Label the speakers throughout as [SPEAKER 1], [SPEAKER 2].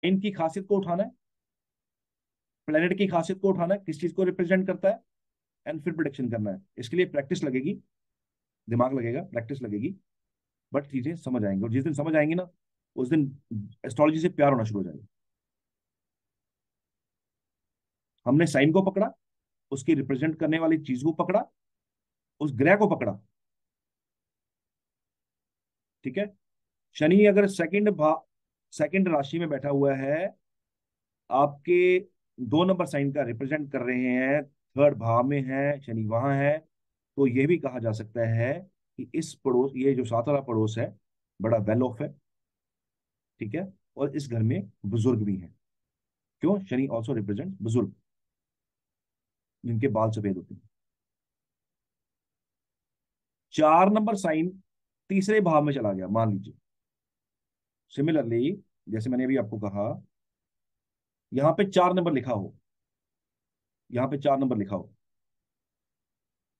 [SPEAKER 1] इनकी खासियत को उठाना है, प्लेनेट की खासियत को उठाना है, किस चीज को रिप्रेजेंट करता है, एंड फिर प्रोडिक्शन करना है। इसके लिए प्रैक्टिस लगेगी, दिमाग लगेगा, प्रैक्टिस लगेगी, बट चीजें समझ आएंगी। और जिस दिन समझ आएंगी ना, उस दिन एस्ट्रोलॉजी से प्यार होना शुरू हो जाएगा। हमने साइन को पकड़ा, उसकी रिप्रेजेंट करने वाली चीज को पकड़ा, उस ग्रह को पकड़ा। ठीक है। शनि अगर सेकंड राशि में बैठा हुआ है, आपके 2 नंबर साइन का रिप्रेजेंट कर रहे हैं, थर्ड भाव में है, शनि वहां है, तो यह भी कहा जा सकता है कि इस पड़ोस, ये जो साथ वाला पड़ोस है, बड़ा वेल ऑफ है। ठीक है। और इस घर में बुजुर्ग भी हैं। क्यों? शनि ऑल्सो रिप्रेजेंट बुजुर्ग, जिनके बाल सफेद होते हैं। 4 नंबर साइन तीसरे भाव में चला गया, मान लीजिए। सिमिलरली, जैसे मैंने अभी आपको कहा, यहां पे 4 नंबर लिखा हो, यहां पे 4 नंबर लिखा हो,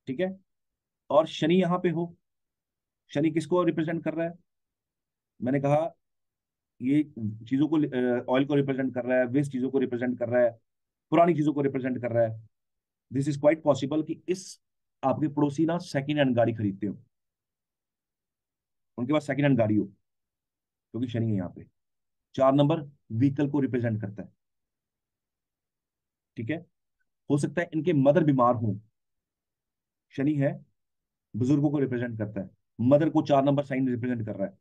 [SPEAKER 1] ठीक है, और शनि यहां पे हो। शनि किसको रिप्रेजेंट कर रहा है? मैंने कहा, ये चीजों को, ऑयल को रिप्रेजेंट कर रहा है, वेस्ट चीजों को रिप्रेजेंट कर रहा है, पुरानी चीजों को रिप्रेजेंट कर रहा है। दिस इज क्वाइट पॉसिबल कि इस आपके पड़ोसी ना सेकंड हैंड गाड़ी खरीदते हो, उनके पास सेकंड हैंड गाड़ी हो, क्योंकि शनि है यहाँ पे। 4 नंबर व्हीकल को रिप्रेजेंट करता है। ठीक है। हो सकता है इनके मदर बीमार हो, शनि है, बुजुर्गों को रिप्रेजेंट करता है, मदर को 4 नंबर साइन रिप्रेजेंट कर रहा है।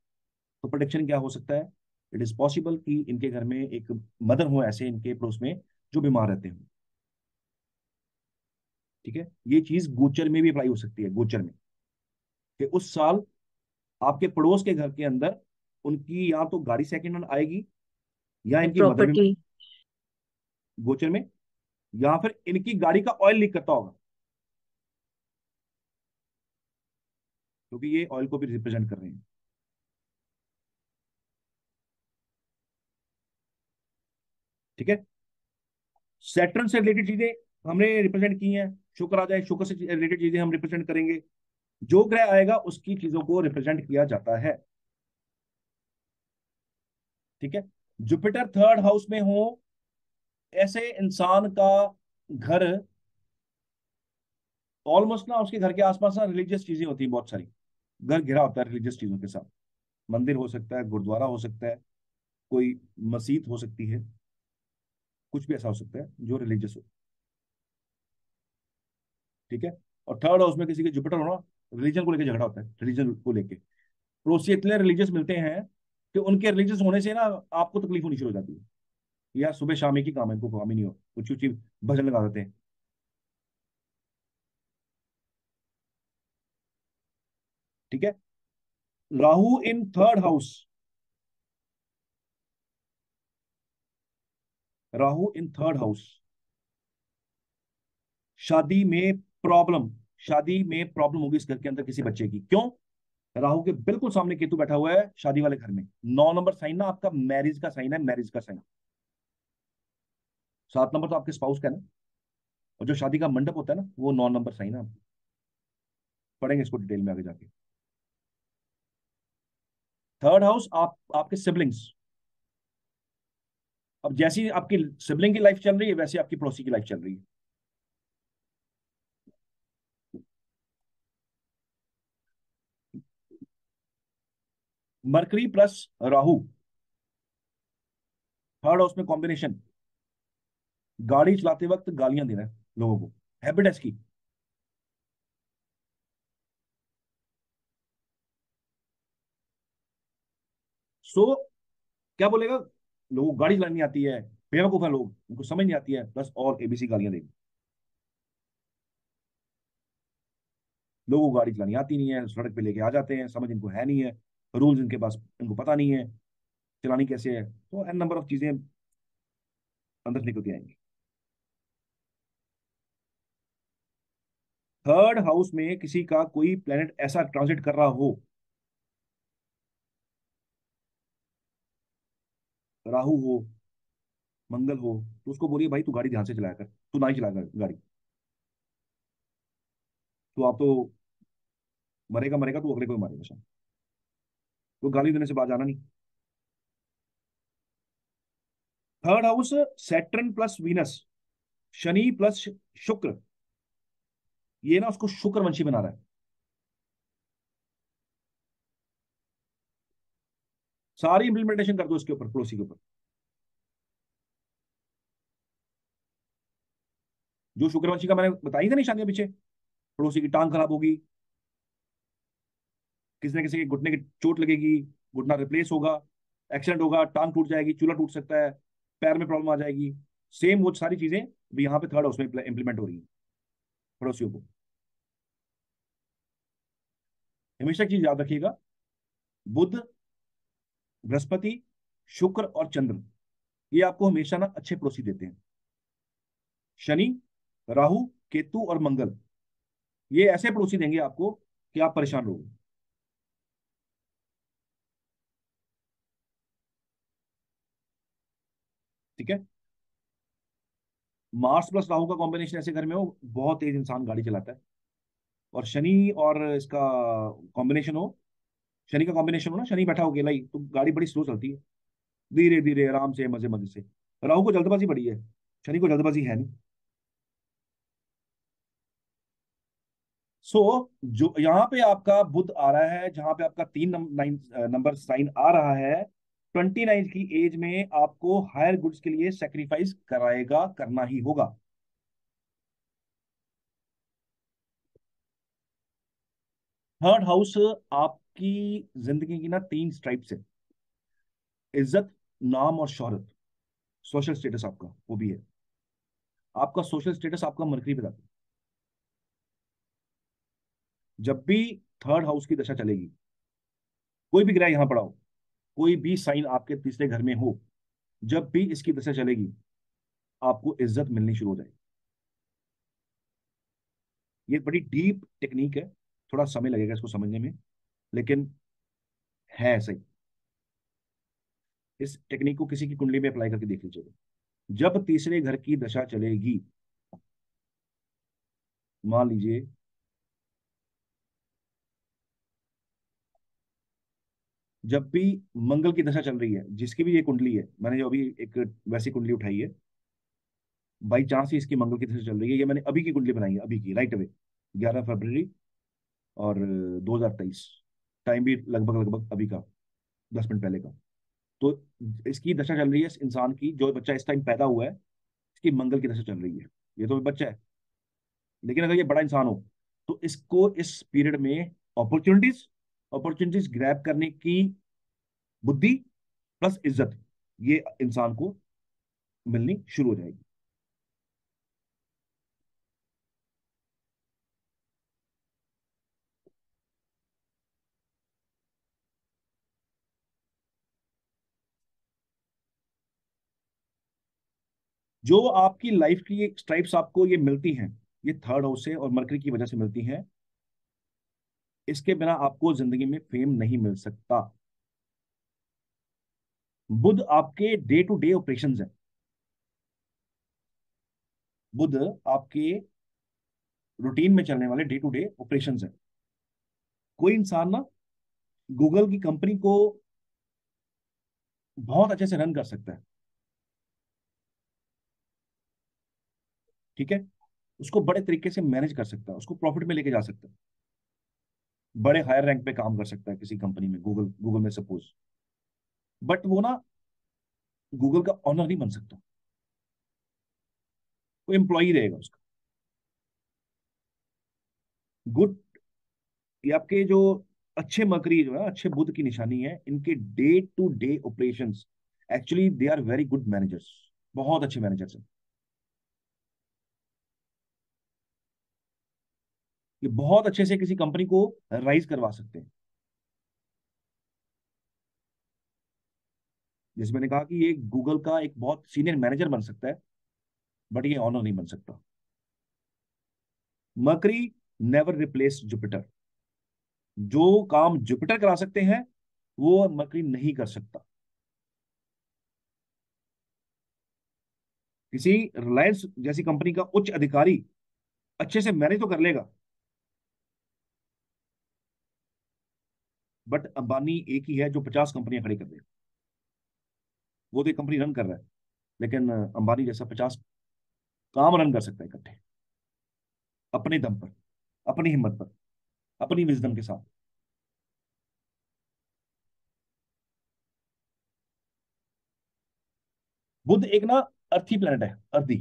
[SPEAKER 1] तो प्रोडिक्शन क्या हो सकता है? इट इज पॉसिबल कि इनके घर में एक मदर हो ऐसे इनके पड़ोस में, जो बीमार रहते हो। ठीक है। ये चीज गोचर में भी अप्लाई हो सकती है, गोचर में, कि उस साल आपके पड़ोस के घर के अंदर उनकी या तो गाड़ी सेकंड हैंड आएगी, या इनकी मदर बीमार,
[SPEAKER 2] प्रॉपर्टी।
[SPEAKER 1] गोचर में, या फिर इनकी गाड़ी का ऑयल लीक करता होगा, क्योंकि ये ऑयल को भी रिप्रेजेंट कर रहे हैं। ठीक है। सैटर्न से रिलेटेड चीजें हमने रिप्रेजेंट की हैं। शुक्र आ जाए, शुक्र से रिलेटेड चीजें हम रिप्रेजेंट करेंगे। जो ग्रह आएगा उसकी चीजों को रिप्रेजेंट किया जाता है। ठीक है। जुपिटर थर्ड हाउस में हो, ऐसे इंसान का घर, ऑलमोस्ट ना उसके घर के आसपास ना रिलीजियस चीजें होती हैं बहुत सारी। घर घिरा होता है रिलीजियस चीजों के साथ। मंदिर हो सकता है, गुरुद्वारा हो सकता है, कोई मस्जिद हो सकती है, कुछ भी ऐसा हो सकता है जो रिलीजियस हो। ठीक है। और थर्ड हाउस में किसी के जुपिटर होना, रिलीजन को लेकर झगड़ा होता है, रिलीजन को लेके। पड़ोसी इतने रिलीजियस मिलते हैं कि उनके रिलीजियस होने से ना आपको तकलीफ होनी शुरू हो जाती है। यार सुबह शाम एक ही काम है, इनको काम ही नहीं हो, ऊंची ऊंची भजन लगा देते हैं। ठीक है। Rahu in third house, Rahu in third house, शादी में प्रॉब्लम, शादी में प्रॉब्लम होगी इस घर के अंदर किसी बच्चे की। क्यों? राहु के बिल्कुल सामने केतु बैठा हुआ है शादी वाले घर में। 9 नंबर साइन ना आपका मैरिज का साइन है, मैरिज का साइन। 7 नंबर तो आपके स्पाउस का है ना, और जो शादी का मंडप होता है ना, वो 9 नंबर साइन है आपका। पढ़ेंगे इसको डिटेल में आगे जाके। थर्ड हाउस आपके सिबलिंग्स। अब जैसी आपकी सिबलिंग की लाइफ चल रही है, वैसे आपकी पड़ोसी की लाइफ चल रही है। Mercury plus Rahu, third house में कॉम्बिनेशन, गाड़ी चलाते वक्त गालियां देना है लोगों को, हैबिट है इसकी। सो क्या बोलेगा? लोगों को गाड़ी चलानी आती है, बेवकूफ है लोग, उनको समझ नहीं आती है, बस और एबीसी गालियां देगी। लोगों को गाड़ी चलानी आती नहीं है, सड़क पे लेके आ जाते हैं, समझ इनको है नहीं है, रूल्स इनके पास, इनको पता नहीं है चलानी कैसे है, तो एन नंबर ऑफ चीजें अंदर से निकलती आएंगी। थर्ड हाउस में किसी का कोई प्लेनेट ऐसा ट्रांजिट कर रहा हो, राहु हो, मंगल हो, तो उसको बोलिए भाई तू गाड़ी ध्यान से चलाया कर, तू ना ही चला कर गाड़ी, तो आप तो मरेगा मरेगा, तू अगले को भी मारेगा शायद। तो गाली देने से बाज आना नहीं। Third house Saturn plus Venus, Shani plus शुक्र, ये ना उसको शुक्रवंशी बना रहा है। सारी इंप्लीमेंटेशन कर दो इसके ऊपर, पड़ोसी के ऊपर। जो शुक्रवंशी का मैंने बताई थी निशानियां पीछे, पड़ोसी की टांग खराब होगी, किसी न किसी के घुटने की चोट लगेगी, घुटना रिप्लेस होगा, एक्सीडेंट होगा, टांग टूट जाएगी, चूल्हा टूट सकता है, पैर में प्रॉब्लम आ जाएगी। सेम वो सारी चीजें भी यहाँ पे थर्ड हाउस में इंप्लीमेंट हो रही है पड़ोसियों को। हमेशा एक चीज याद रखिएगा, बुध, बृहस्पति, शुक्र और चंद्र, ये आपको हमेशा ना अच्छे पड़ोसी देते हैं। शनि, राहु, केतु और मंगल, ये ऐसे पड़ोसी देंगे आपको कि आप परेशान रहोगे। ठीक है। मार्स प्लस राहु का कॉम्बिनेशन ऐसे घर में हो, बहुत तेज इंसान गाड़ी चलाता है। और शनि और इसका कॉम्बिनेशन हो, शनि का कॉम्बिनेशन हो ना, शनि बैठा हो अकेला ही, तो गाड़ी बड़ी स्लो चलती है, धीरे धीरे आराम से मजे मजे से। राहु को जल्दबाजी बड़ी है, शनि को जल्दबाजी है नहीं। सो जो यहाँ पे आपका बुध आ रहा है, जहां पे आपका 3 नंबर साइन आ रहा है, 29 की एज में आपको हायर गुड्स के लिए सेक्रीफाइस कराएगा, करना ही होगा। थर्ड हाउस आपकी जिंदगी की ना 3 स्ट्राइप्स है, इज्जत, नाम और शोहरत। सोशल स्टेटस आपका वो भी है, आपका सोशल स्टेटस आपका मरकरी बताता है। जब भी थर्ड हाउस की दशा चलेगी, कोई भी ग्रह यहां पड़ा हो, कोई भी साइन आपके तीसरे घर में हो, जब भी इसकी दशा चलेगी, आपको इज्जत मिलनी शुरू हो जाएगी। ये बड़ी डीप टेक्निक है, थोड़ा समय लगेगा इसको समझने में, लेकिन है सही। इस टेक्निक को किसी की कुंडली में अप्लाई करके देख लीजिएगा। जब तीसरे घर की दशा चलेगी, मान लीजिए जब भी मंगल की दशा चल रही है, जिसकी भी ये कुंडली है, मैंने जो अभी एक वैसी कुंडली उठाई है, बाई चांस ही इसकी मंगल की दशा चल रही है, ये मैंने अभी की कुंडली बनाई है, अभी की राइट अवे, 11 फरवरी और 2023, टाइम भी लगभग लगभग अभी का 10 मिनट पहले का। तो इसकी दशा चल रही है, इस इंसान की, जो बच्चा इस टाइम पैदा हुआ है, इसकी मंगल की दशा चल रही है। ये तो बच्चा है, लेकिन अगर ये बड़ा इंसान हो, तो इसको इस पीरियड में अपॉर्चुनिटीज अपॉर्चुनिटीज ग्रैब करने की बुद्धि प्लस इज्जत, ये इंसान को मिलनी शुरू हो जाएगी। जो आपकी लाइफ की स्ट्राइप्स आपको ये मिलती हैं, ये थर्ड हाउस से और मरकरी की वजह से मिलती हैं। इसके बिना आपको जिंदगी में फेम नहीं मिल सकता। बुध आपके डे टू डे ऑपरेशंस है, बुध आपके रूटीन में चलने वाले डे टू डे ऑपरेशंस है। कोई इंसान ना गूगल की कंपनी को बहुत अच्छे से रन कर सकता है, ठीक है, उसको बड़े तरीके से मैनेज कर सकता है, उसको प्रॉफिट में लेके जा सकता है, बड़े हायर रैंक पे काम कर सकता है किसी कंपनी में, गूगल गूगल में सपोज। बट वो ना गूगल का ऑनर नहीं बन सकता, वो एम्प्लॉई रहेगा उसका। गुड, ये आपके जो अच्छे मकरी जो है, अच्छे बुध की निशानी है, इनके day to day operations, actually they are very good managers, बहुत अच्छे मैनेजर्स हैं। ये बहुत अच्छे से किसी कंपनी को राइज करवा सकते हैं। जैसे मैंने कहा कि ये गूगल का एक बहुत सीनियर मैनेजर बन सकता है, बट ये ऑनर नहीं बन सकता। मर्करी नेवर रिप्लेस जुपिटर, जो काम जुपिटर करा सकते हैं, वो मर्करी नहीं कर सकता। किसी रिलायंस जैसी कंपनी का उच्च अधिकारी अच्छे से मैनेज तो कर लेगा, बट अंबानी एक ही है जो 50 कंपनियां खड़ी कर दे, वो तो एक कंपनी रन कर रहा है। लेकिन अंबानी जैसा 50 काम रन कर सकता है इकट्ठे, अपने दम पर, अपनी हिम्मत पर, अपनी विजडम के साथ। बुध एक ना अर्थी प्लेनेट है, अर्दी।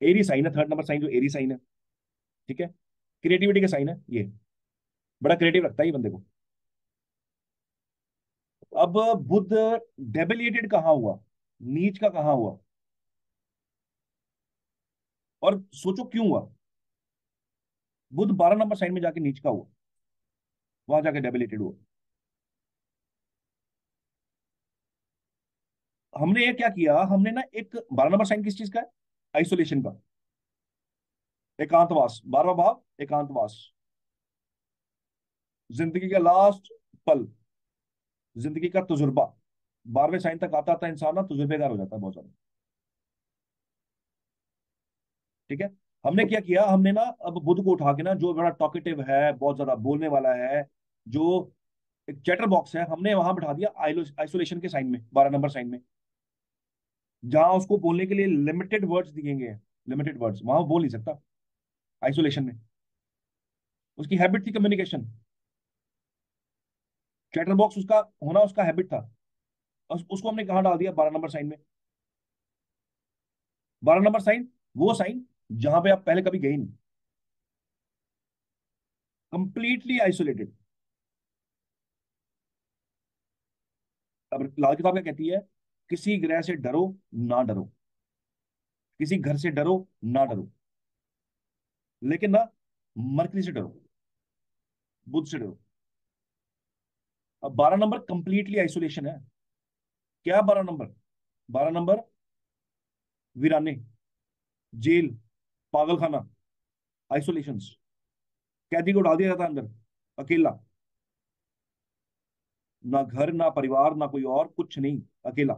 [SPEAKER 1] एरी साइन है, थर्ड नंबर साइन जो एरी साइन है। ठीक है, क्रिएटिविटी का साइन है ये, बड़ा क्रिएटिव रखता है ये बंदे को। अब बुध डेबिलिएटेड कहाँ हुआ, नीच का कहाँ हुआ, और सोचो क्यों हुआ। बुध 12 नंबर साइन में जाके नीच का हुआ, वहां जाके डेबिलिटेड हुआ। हमने ये क्या किया, हमने ना एक 12 नंबर साइन किस चीज का है, आइसोलेशन का, एकांतवास, 12वां भाव एकांतवास, जिंदगी का लास्ट पल, जिंदगी का तजुर्बा। 12वें साइन तक आता आता इंसान ना तजुर्बेकार हो जाता है बहुत ज्यादा। ठीक है, हमने क्या किया, हमने ना अब बुध को उठा के ना, जो बड़ा टॉकेटिव है, बहुत ज्यादा बोलने वाला है, जो एक चैटर बॉक्स है, हमने वहां बिठा दिया आइसोलेशन के साइन में, 12 नंबर साइन में, जहां उसको बोलने के लिए लिमिटेड वर्ड्स दिए गए हैं। लिमिटेड वर्ड्स वहां वो बोल नहीं सकता आइसोलेशन में। उसकी हैबिट थी कम्युनिकेशन, चैटर बॉक्स उसका होना उसका हैबिट था। उसको हमने कहाँ डाल दिया, 12 नंबर साइन में। 12 नंबर साइन, वो साइन जहां पे आप पहले कभी गए नहीं, कंप्लीटली आइसोलेटेड। अब लाल किताब क्या कहती है, किसी ग्रह से डरो ना डरो, किसी घर से डरो ना डरो, लेकिन ना मरकरी से डरो, बुध से डरो। अब 12 नंबर कंप्लीटली आइसोलेशन है। क्या 12 नंबर, 12 नंबर वीराने, जेल, पागलखाना, आइसोलेशन। कैदी को डाल दिया जाता है अंदर, अकेला, ना घर ना परिवार ना कोई और कुछ नहीं, अकेला,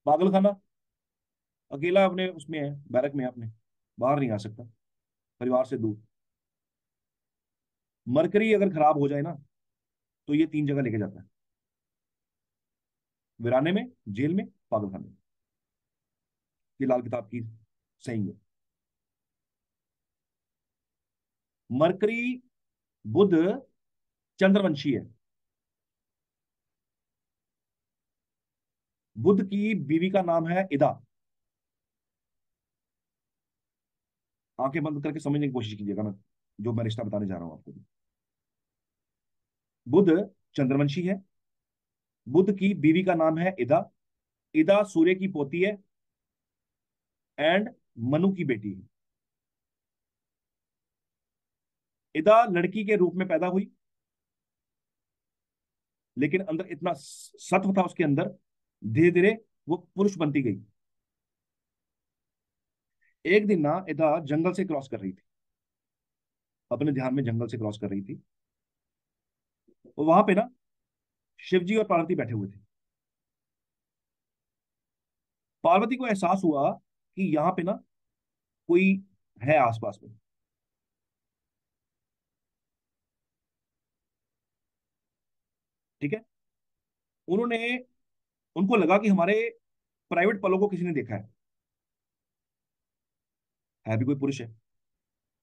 [SPEAKER 1] पागलखाना, अकेला अपने उसमें है, बैरक में है अपने, बाहर नहीं आ सकता, परिवार से दूर। मरकरी अगर खराब हो जाए ना, तो ये 3 जगह लेके जाता है, वीराने में, जेल में, पागलखाने में। ये लाल किताब की सही है। मरकरी, बुध चंद्रवंशी है। बुध की बीवी का नाम है इदा। आंखें बंद करके समझने की कोशिश कीजिएगा ना, जो मैं रिश्ता बताने जा रहा हूं आपको। बुध चंद्रवंशी है, बुध की बीवी का नाम है इदा। इदा सूर्य की पोती है, एंड मनु की बेटी है। इदा लड़की के रूप में पैदा हुई, लेकिन अंदर इतना सत्व था उसके अंदर, धीरे धीरे वो पुरुष बनती गई। एक दिन ना इदा जंगल से क्रॉस कर रही थी, अपने ध्यान में जंगल से क्रॉस कर रही थी, और वहां पे ना शिव जी और पार्वती बैठे हुए थे। पार्वती को एहसास हुआ कि यहाँ पे ना कोई है आसपास में। ठीक है, उन्होंने, उनको लगा कि हमारे प्राइवेट पलों को किसी ने देखा है भी कोई पुरुष है।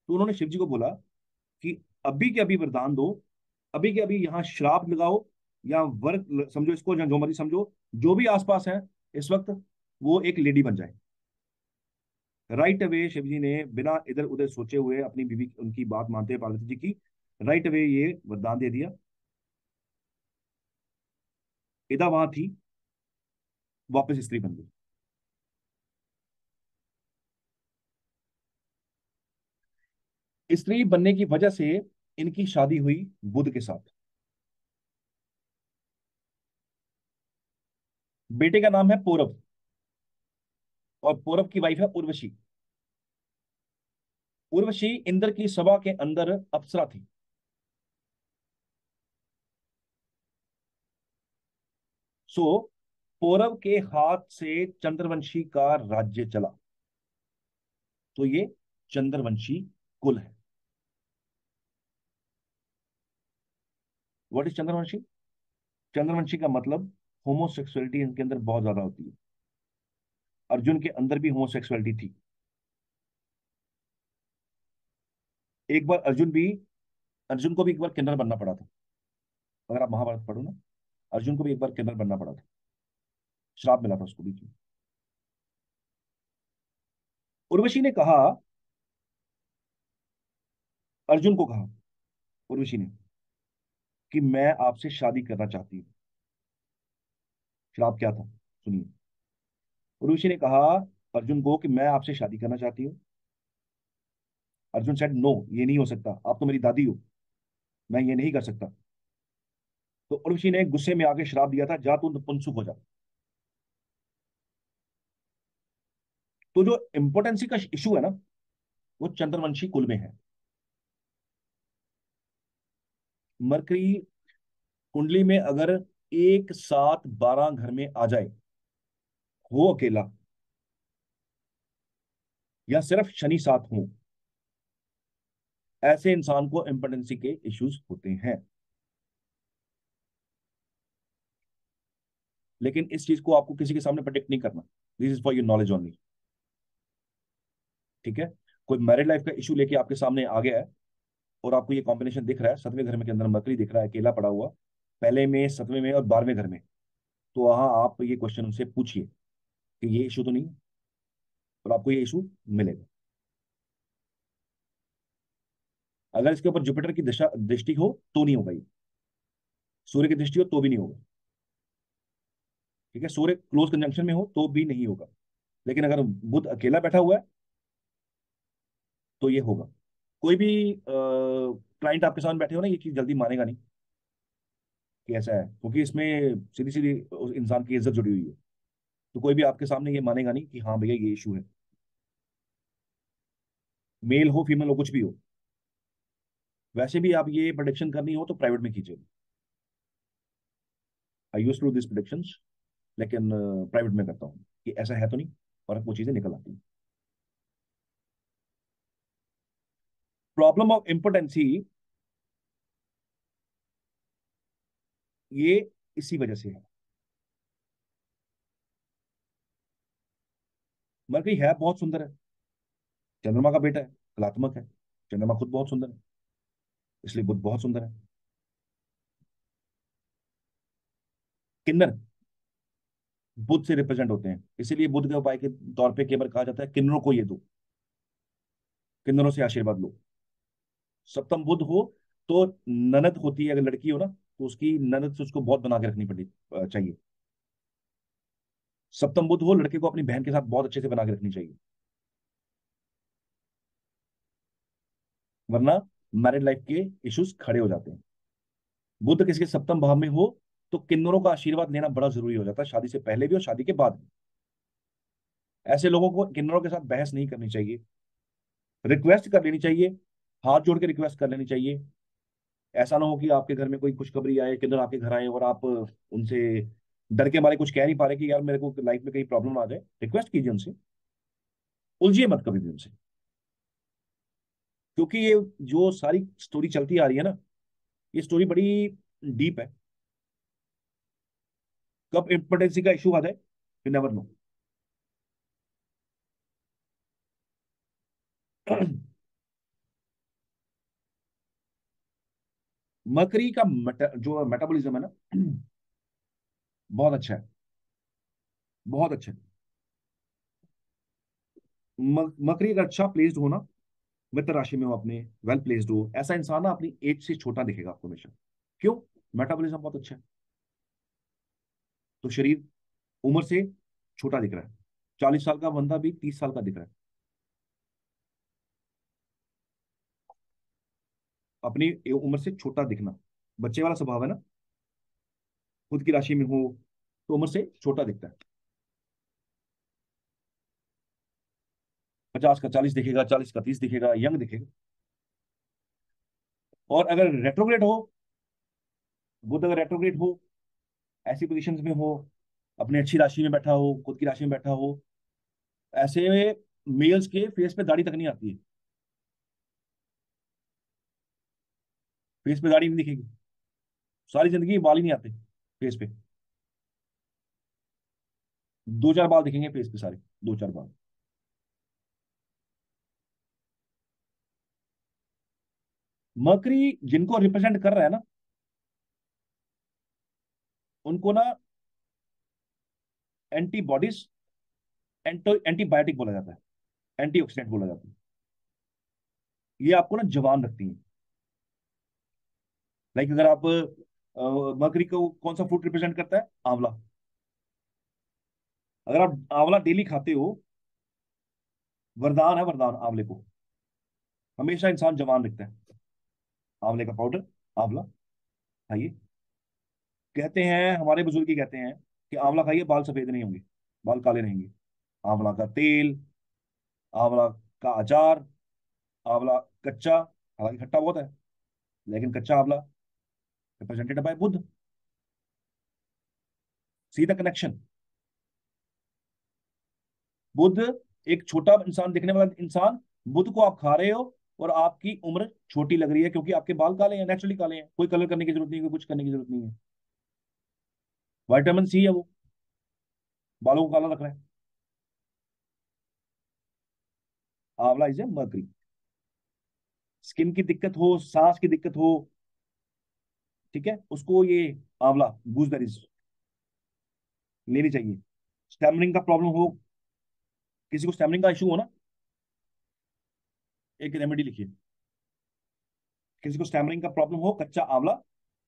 [SPEAKER 1] तो उन्होंने शिव जी को बोला कि अभी के अभी वरदान दो, अभी के अभी यहाँ श्राप लगाओ, या वर्ग समझो इसको, या जो मर्जी समझो, जो भी आसपास है इस वक्त, वो एक लेडी बन जाए। राइट अवे शिव जी ने बिना इधर उधर सोचे हुए, अपनी बीवी उनकी बात मानते हुए पार्वती जी की, राइट अवे ये वरदान दे दिया। इदा वहां थी, वापस स्त्री बन गई। स्त्री बनने की वजह से इनकी शादी हुई बुध के साथ। बेटे का नाम है पौरव, और पौरव की वाइफ है उर्वशी। उर्वशी इंद्र की सभा के अंदर अप्सरा थी। सो पौरव के हाथ से चंद्रवंशी का राज्य चला, तो ये चंद्रवंशी कुल है। What is Chandravanshi? चंद्रवंशी का मतलब होमोसेक्सुअलिटी इनके अंदर बहुत ज्यादा होती है। अर्जुन के अंदर भी होमोसेक्सुअलिटी थी। एक बार अर्जुन को भी एक बार किन्नर बनना पड़ा था। अगर आप महाभारत पढ़ो ना, अर्जुन को भी एक बार किन्नर बनना पड़ा था। श्राप मिला था उसको बीच में। उर्वशी ने कहा, अर्जुन को कहा, उर्वशी ने, कि मैं आपसे शादी करना चाहती हूँ। श्राप क्या था, सुनिए। उर्वशी ने कहा अर्जुन को कि मैं आपसे शादी करना चाहती हूँ। अर्जुन सेड नो, ये नहीं हो सकता, आप तो मेरी दादी हो, मैं ये नहीं कर सकता। तो उर्वशी ने गुस्से में आके श्राप दिया था, जा तू नपुंसक हो जा। तो जो इंपोर्टेंसी का इशू है ना, वो चंद्रवंशी कुल में है। मरकरी कुंडली में अगर एक साथ 12 घर में आ जाए, हो अकेला या सिर्फ शनि साथ हो, ऐसे इंसान को इंपोर्टेंसी के इश्यूज होते हैं। लेकिन इस चीज को आपको किसी के सामने प्रेडिक्ट नहीं करना। This is for your knowledge only. ठीक है। कोई मैरिड लाइफ का इशू लेके आपके सामने आ गया है और आपको ये कॉम्बिनेशन दिख रहा है, 7वें घर में के अंदर मरकरी दिख रहा है अकेला पड़ा हुआ, पहले में, 7वें में और 12वें घर में, तो वहां आप ये क्वेश्चन उनसे पूछिए कि ये इशू तो नहीं है, और आपको ये इशू मिलेगा। अगर इसके ऊपर जुपिटर की दिशा दृष्टि हो तो नहीं होगा ये। सूर्य की दृष्टि हो तो भी नहीं होगा। ठीक है, सूर्य क्लोज कंजंक्शन में हो तो भी नहीं होगा। लेकिन अगर बुध अकेला बैठा हुआ है तो ये होगा। कोई भी क्लाइंट आपके सामने बैठे हो ना, ये चीज जल्दी मानेगा नहीं कि ऐसा है, क्योंकि इसमें सीधी सीधी उस इंसान की इज्जत जुड़ी हुई है। तो कोई भी आपके सामने ये मानेगा नहीं कि हाँ भैया ये इशू है। मेल हो फीमेल हो कुछ भी हो। वैसे भी आप ये प्रोडिक्शन करनी हो तो प्राइवेट में कीजिए। I use to do this productions, लेकिन प्राइवेट में करता हूँ कि ऐसा है तो नहीं, और वो चीजें निकल आती हैं। प्रॉब्लम ऑफ इम्पोर्टेंसी, ये इसी वजह से है। मरकरी है बहुत सुंदर है, चंद्रमा का बेटा है, कलात्मक है। चंद्रमा खुद बहुत सुंदर है, इसलिए बुध बहुत सुंदर है। किन्नर बुध से रिप्रेजेंट होते हैं, इसीलिए बुध के उपाय के तौर पे कई बार कहा जाता है किन्नरों को ये दो, किन्नरों से आशीर्वाद लो। सप्तम बुध हो तो ननद होती है, अगर लड़की हो ना तो उसकी ननद से उसको बहुत बना के रखनी पड़ती चाहिए। सप्तम बुध हो, लड़के को अपनी बहन के साथ बहुत अच्छे से बना के रखनी चाहिए, वरना मैरिड लाइफ के इश्यूज खड़े हो जाते हैं। बुध किसी के सप्तम भाव में हो तो किन्नरों का आशीर्वाद लेना बड़ा जरूरी हो जाता है, शादी से पहले भी और शादी के बाद भी। ऐसे लोगों को किन्नरों के साथ बहस नहीं करनी चाहिए, रिक्वेस्ट कर लेनी चाहिए, हाथ जोड़ के रिक्वेस्ट कर लेनी चाहिए। ऐसा ना हो कि आपके घर में कोई खुशखबरी आए, किन्नर आपके घर आए और आप उनसे डर के मारे कुछ कह नहीं पा रहे कि यार मेरे को लाइफ में कहीं प्रॉब्लम आ जाए। रिक्वेस्ट कीजिए उनसे, उलझिए मत कभी भी उनसे। क्योंकि ये जो सारी स्टोरी चलती आ रही है ना, ये स्टोरी बड़ी डीप है। कब इम्पोर्टेंसी का इशू आ जाए यू नेवर नो। मरकरी का जो मेटाबॉलिज्म है ना, बहुत अच्छा है, बहुत अच्छा है। मरकरी अगर अच्छा प्लेस्ड हो ना, मित्र राशि में हो अपने, वेल प्लेस्ड हो, ऐसा इंसान ना अपनी एज से छोटा दिखेगा आपको हमेशा। क्यों? मेटाबॉलिज्म बहुत अच्छा है, तो शरीर उम्र से छोटा दिख रहा है। 40 साल का बंदा भी 30 साल का दिख रहा है। अपनी उम्र से छोटा दिखना बच्चे वाला स्वभाव है ना, खुद की राशि में हो तो उम्र से छोटा दिखता है। 50 का 40 दिखेगा, 40 का 30 दिखेगा, यंग दिखेगा। और अगर रेट्रोग्रेड हो, बुध अगर रेट्रोग्रेड हो, ऐसी पोजिशन में हो, अपनी अच्छी राशि में बैठा हो, खुद की राशि में बैठा हो, ऐसे मेल्स के फेस पे दाढ़ी तक नहीं आती है। फेस पे दाढ़ी नहीं दिखेगी, सारी जिंदगी बाल ही नहीं आते फेस पे। दो चार बाल दिखेंगे फेस पे सारे, दो चार बाल। मर्करी जिनको रिप्रेजेंट कर रहा है ना, उनको ना एंटीबॉडीज, एंटीबायोटिक बोला जाता है, एंटीऑक्सीडेंट बोला जाता है। ये आपको ना जवान रखती है। लाइक अगर आप मर्करी को कौन सा फ्रूट रिप्रेजेंट करता है? आंवला। अगर आप आंवला डेली खाते हो, वरदान है वरदान आंवले को, हमेशा इंसान जवान दिखता है। आंवले का पाउडर, आंवला खाइए। कहते हैं, हमारे बुजुर्ग ही कहते हैं कि आंवला खाइए बाल सफेद नहीं होंगे, बाल काले रहेंगे। आंवला का तेल, आंवला का अचार, आंवला कच्चा, हालांकि खट्टा बहुत है, लेकिन कच्चा आंवला रिप्रेजेंटेड बाय बुद्ध। सीधा कनेक्शन। बुद्ध, एक छोटा इंसान दिखने वाला इंसान, बुद्ध को आप खा रहे हो, और आपकी उम्र छोटी लग रही है क्योंकि आपके बाल काले हैं, नेचुरली काले हैं, कोई कलर करने की जरूरत नहीं, कोई कुछ करने की जरूरत नहीं है। विटामिन सी है वो, बालों को काला रख रहा है। आंवला इज ए मर्करी। स्किन की दिक्कत हो, सांस की दिक्कत हो, ठीक है, उसको ये आंवला, गूजबेरीज लेनी चाहिए। स्टैमरिंग का प्रॉब्लम हो, किसी को स्टैमरिंग का इशू हो ना, एक रेमेडी लिखिए। किसी को स्टैमरिंग का प्रॉब्लम हो, कच्चा आंवला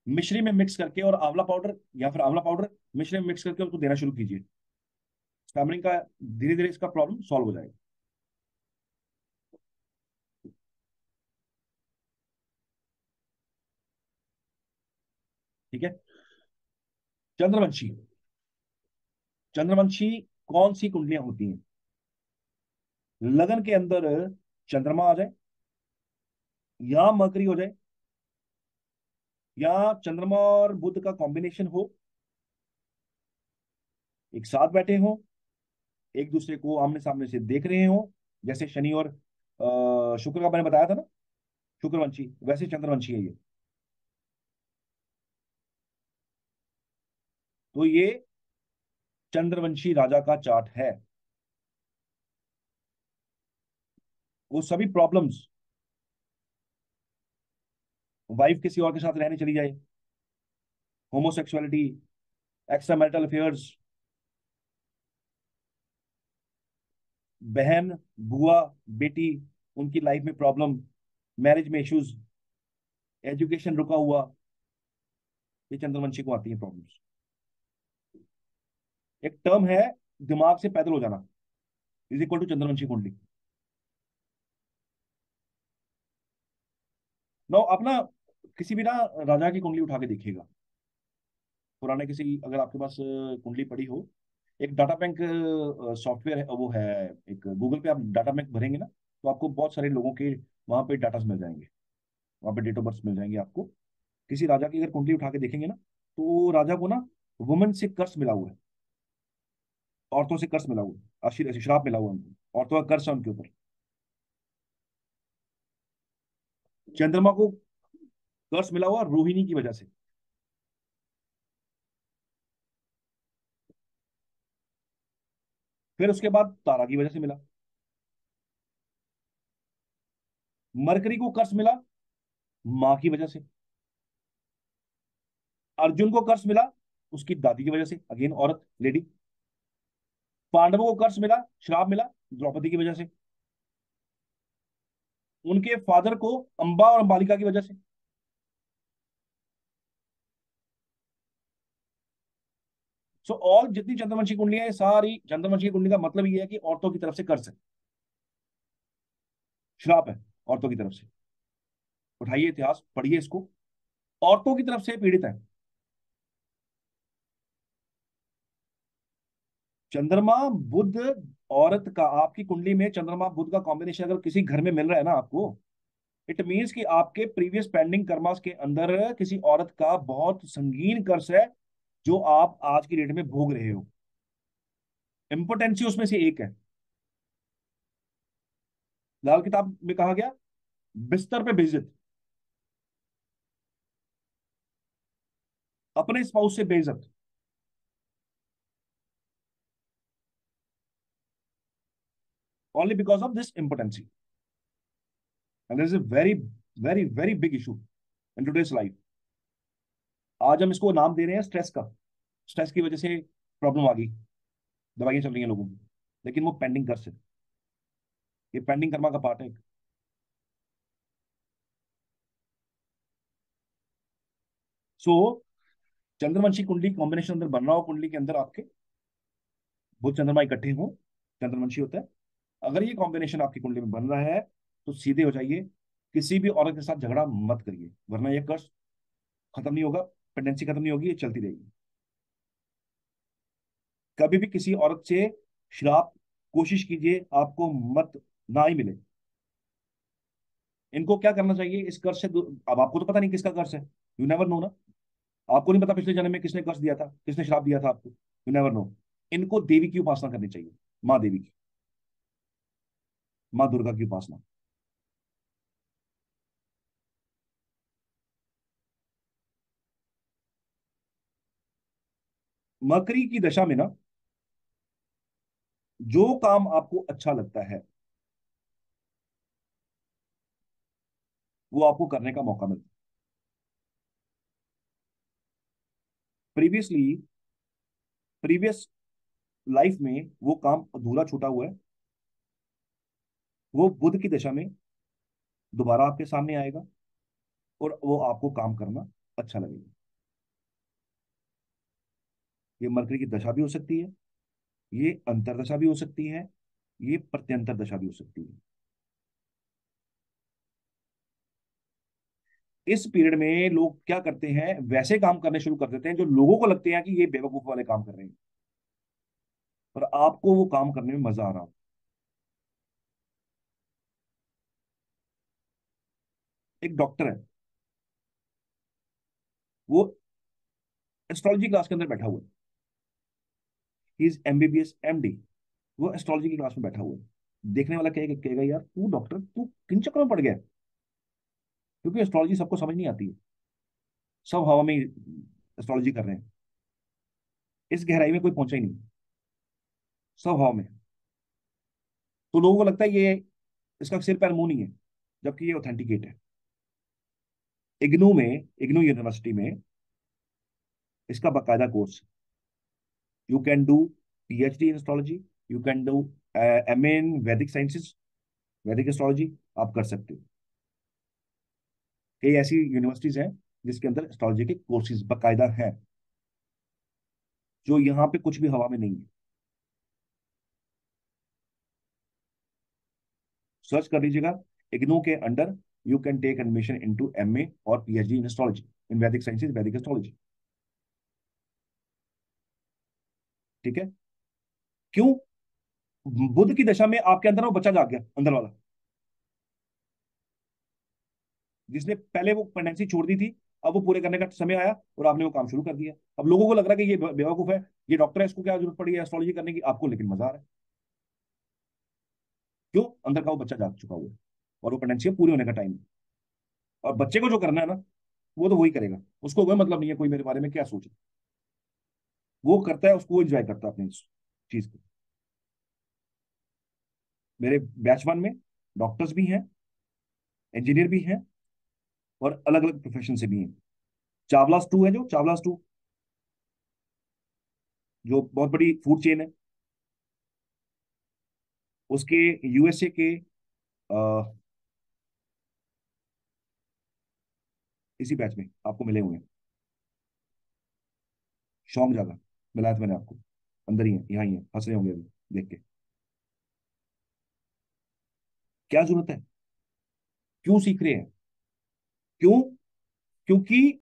[SPEAKER 1] मिश्री में मिक्स करके, और आंवला पाउडर या फिर आंवला पाउडर मिश्री में मिक्स करके उसको देना शुरू कीजिए। स्टैमरिंग का धीरे धीरे इसका प्रॉब्लम सॉल्व हो जाएगा। ठीक है। चंद्रवंशी। चंद्रवंशी कौन सी कुंडलियां होती हैं? लगन के अंदर चंद्रमा आ जाए, या मकरी हो जाए, या चंद्रमा और बुध का कॉम्बिनेशन हो, एक साथ बैठे हो, एक दूसरे को आमने सामने से देख रहे हो, जैसे शनि और शुक्र का मैंने बताया था ना, शुक्रवंशी, वैसे चंद्रवंशी है ये। तो ये चंद्रवंशी राजा का चार्ट है। वो सभी प्रॉब्लम्स, वाइफ किसी और के साथ रहने चली जाए, होमोसेक्सुअलिटी, एक्स्ट्रा मैरिटल अफेयर्स, बहन, बुआ, बेटी, उनकी लाइफ में प्रॉब्लम, मैरिज में इश्यूज, एजुकेशन रुका हुआ, ये चंद्रवंशी को आती है प्रॉब्लम्स। एक टर्म है, दिमाग से पैदल हो जाना, इज इक्वल टू चंद्रवंशी कुंडली। नो, अपना किसी भी ना राजा की कुंडली उठा के देखिएगा, पुराने किसी, अगर आपके पास कुंडली पड़ी हो, एक डाटा बैंक सॉफ्टवेयर है, वो है, एक गूगल पे आप डाटा बैंक भरेंगे ना, तो आपको बहुत सारे लोगों के वहां पे डाटा मिल जाएंगे, वहां पे डेट ऑफ बर्थ मिल जाएंगे आपको। किसी राजा की अगर कुंडली उठा के देखेंगे ना, तो राजा को ना वुमेन से कर्स मिला हुआ है, औरतों से कर्स मिला हुआ है, श्राप मिला हुआ है उनको, औरतों का कर्स है उनके ऊपर। चंद्रमा को कर्स मिला हुआ रोहिणी की वजह से। फिर उसके बाद तारा की वजह से मिला। मरकरी को कर्स मिला माँ की वजह से। अर्जुन को कर्स मिला उसकी दादी की वजह से, अगेन औरत, लेडी। पांडवों को कर्स मिला, श्राप मिला द्रौपदी की वजह से, उनके फादर को अंबा और अंबालिका की वजह से। सो ऑल जितनी चंद्रवंशी कुंडलियां हैं, सारी चंद्रवंशी कुंडली का मतलब ये है कि औरतों की तरफ से कर्स है, श्राप है औरतों की तरफ से। उठाइए इतिहास, पढ़िए इसको, औरतों की तरफ से पीड़ित है। चंद्रमा बुध, औरत का, आपकी कुंडली में चंद्रमा बुध का कॉम्बिनेशन अगर किसी घर में मिल रहा है ना आपको, इट मीन्स कि आपके प्रीवियस पेंडिंग कर्मास के अंदर किसी औरत का बहुत संगीन कर्ज है, जो आप आज की डेट में भोग रहे हो। इंपोर्टेंसी उसमें से एक है। लाल किताब में कहा गया, बिस्तर पे बेइज्जत, अपने स्पाउस से बेइज्जत। only because of this impotency. And this is a very, very, very big issue in today's life. आज हम इसको नाम दे रहे हैं स्ट्रेस का। स्ट्रेस की वजह से प्रॉब्लम आ गई, दवाइयां चल रही हैं लोगों की, लेकिन वो पेंडिंग कर्स है। ये पेंडिंग कर्मा का पार्ट है। सो चंद्रवंशी कुंडली कॉम्बिनेशन अंदर बन रहा हो, कुंडली के अंदर आपके बुध चंद्रमा इकट्ठे हो, चंद्रवंशी होता है। अगर ये कॉम्बिनेशन आपकी कुंडली में बन रहा है तो सीधे हो जाइए, किसी भी औरत के साथ झगड़ा मत करिए, वरना ये कर्ज खत्म नहीं होगा, प्रेगनेंसी खत्म नहीं होगी, ये चलती रहेगी। कभी भी किसी औरत से श्राप, कोशिश कीजिए आपको मत ना ही मिले। इनको क्या करना चाहिए इस कर्ज से अब आपको तो पता नहीं किसका कर्ज है, यू नेवर नो ना। आपको नहीं पता पिछले जन्म में किसने कर्ज दिया था, किसने श्राप दिया था आपको, यू नेवर नो। इनको देवी की उपासना करनी चाहिए, माँ देवी की, माँ दुर्गा की उपासना। मकरी की दशा में ना, जो काम आपको अच्छा लगता है वो आपको करने का मौका मिलता है। प्रीवियसली, प्रीवियस लाइफ में वो काम अधूरा छूटा हुआ है, वो बुध की दशा में दोबारा आपके सामने आएगा और वो आपको काम करना अच्छा लगेगा। ये मरकरी की दशा भी हो सकती है, ये अंतरदशा भी हो सकती है, ये प्रत्यंतर दशा भी हो सकती है। इस पीरियड में लोग क्या करते हैं, वैसे काम करने शुरू कर देते हैं जो लोगों को लगते हैं कि ये बेवकूफ वाले काम कर रहे हैं, पर आपको वो काम करने में मजा आ रहा हो। एक डॉक्टर है, वो एस्ट्रोलॉजी क्लास के अंदर बैठा हुआ है, ही इज एमबीबीएस एमडी, वो एस्ट्रोलॉजी की क्लास में बैठा हुआ है। देखने वाला कहेगा कहेगा यार तू डॉक्टर, तू किन चक्करों में पड़ गया है? क्योंकि एस्ट्रोलॉजी सबको समझ नहीं आती है, सब हवा में एस्ट्रोलॉजी कर रहे हैं, इस गहराई में कोई पहुंचा ही नहीं, सब हवा में। तो लोगों को लगता है ये इसका सिर पैर मुंह नहीं है, जबकि ये ऑथेंटिकेट है। इग्नू में, इग्नू यूनिवर्सिटी में इसका बाकायदा course, you can do PhD in astrology, you can do MA in Vedic sciences, वैदिक एस्ट्रोलॉजी आप कर सकते हो। कई ऐसी यूनिवर्सिटीज हैं जिसके अंदर एस्ट्रोलॉजी के कोर्सेज बाकायदा हैं, जो यहाँ पे कुछ भी हवा में नहीं है। सर्च कर लीजिएगा, इग्नू के under you can take admission into MA और PhD in astrology, in Vedic sciences, वैदिक एस्ट्रोलॉजी। ठीक है? क्यों? बुध की दशा में आपके अंदर वो बच्चा जाग गया, अंदर वाला, जिसने पहले वो प्रेगनेंसी छोड़ दी थी, अब वो पूरे करने का समय आया और आपने वो काम शुरू कर दिया। अब लोगों को लग रहा है कि ये बेवकूफ है, ये डॉक्टर है, इसको क्या जरूरत पड़ी है एस्ट्रोलॉजी करने की, आपको लेकिन मजा आ रहा है। क्यों? अंदर का वो बच्चा जाग चुका हुआ है और वो प्रेगनेंसी पूरी होने का टाइम है। और बच्चे को जो करना है ना, वो तो वही करेगा, उसको कोई मतलब नहीं है कोई मेरे बारे में क्या सोचे, वो करता है, उसको एंजॉय करता है अपनी इस चीज को। मेरे बैच वन में डॉक्टर्स भी हैं, इंजीनियर भी हैं, और अलग अलग प्रोफेशन से भी हैं। चावलास टू है, जो चावलास टू, जो बहुत बड़ी फूड चेन है, उसके यूएसए के इसी बैच में आपको मिले हुए हैं। शौक जागा, मिलाया था मैंने आपको, अंदर ही है, यहाँ ही है, हंस रहे होंगे अभी देख के। क्या जरूरत है? क्यों सीख रहे हैं? क्यों? क्योंकि